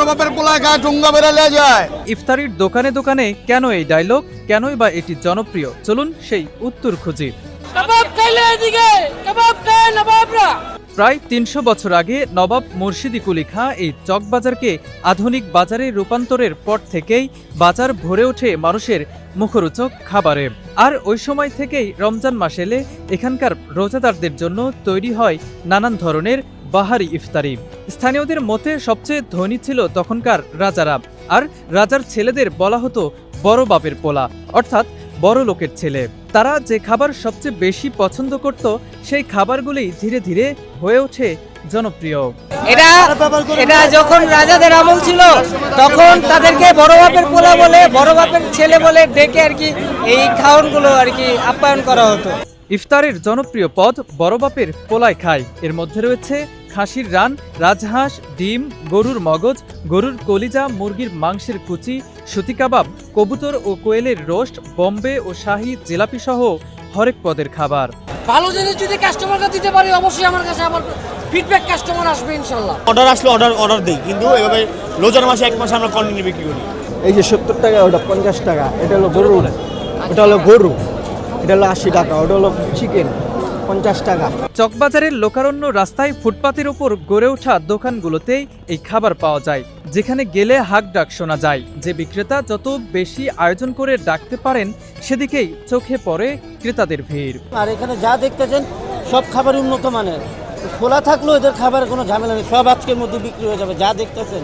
বাপের পোলা খায় ঠুঙ্গা বেড়ালে যায়। ইফতারির দোকানে দোকানে কেন এই ডায়লগ, কেনই বা এটি জনপ্রিয়, চলুন সেই উত্তর খুঁজি। কাবাব খাইলে এদিকে কাবাব খায় নবাবরা। প্রায় ৩০০ বছর আগে নবাব মুর্শিদি কুলি খাঁ এই চকবাজারকে আধুনিক বাজারে রূপান্তরের পর থেকেই বাজার ভরে ওঠে মানুষের মুখরোচক খাবারে। আর ওই সময় থেকেই রমজান মাস এলে এখানকার রোজাদারদের জন্য তৈরি হয় নানান ধরনের বাহারি ইফতারি। স্থানীয়দের মতে সবচেয়ে ধনী ছিল তখনকার রাজারা, আর রাজার ছেলেদের বলা হতো বড় বাপের পোলা, অর্থাৎ বড় লোকের ছেলে। তারা যে খাবার সবচেয়ে বেশি পছন্দ করত সেই খাবারগুলি ধীরে ধীরে হয়ে ওঠে জনপ্রিয়। এটা যখন রাজাদের আমল ছিল তখন তাদেরকে বড় বাপের পোলা বলে, বড় বাপের ছেলে বলে ডেকে আর কি এই খাওয়ানগুলো আর কি আপ্যায়ন করা হতো। ইফতারের জনপ্রিয় পদ বড় বাপের পোলায় খায়। এর মধ্যে রয়েছে খাসির রান, রাজহাঁস, ডিম, গরুর মগজ, গরুর কলিজা, মুরগির মাংসের কুচি, সুতি কাবাব, কবুতর ও কোয়েলের রোস্ট, বম্বে ও শাহী জিলাপি সহ হরেক পদের খাবার। ভালো জিনিস যদি কাস্টমারকে দিতে পারি অবশ্যই আমার কাছে আমার ফিডব্যাক কাস্টমার আসবে ইনশাআল্লাহ। অর্ডার আসলে অর্ডার দিই, কিন্তু এভাবে রোজার মাসে এক মাসে আমরা কন্টিনিউ বিক্রি করি। এই যে 70 টাকা, ওটা 50 টাকা, এটা হলো গরু, ওটা হলো গরু, এটা হলো 80 টাকা, ওটা হলো চিকেন 50 টাকা। চকবাজারের লোকারণ্য রাস্তায় ফুটপাতের উপর গড়ে ওঠা দোকানগুলোতেই এই খাবার পাওয়া যায়, যেখানে গেলে হাক ডাক শোনা যায়। যে বিক্রেতা যত বেশি আয়োজন করে ডাকতে পারেন সেদিকেই চোখে পড়ে ক্রেতাদের ভিড়। আর এখানে যা দেখতেছেন সব খাবার উন্নত মানের, খোলা থাকলেও এদের খাবার কোনো ঝামেলা নেই, সব আজকের মধ্যে বিক্রি হয়ে যাবে যা দেখতেছেন।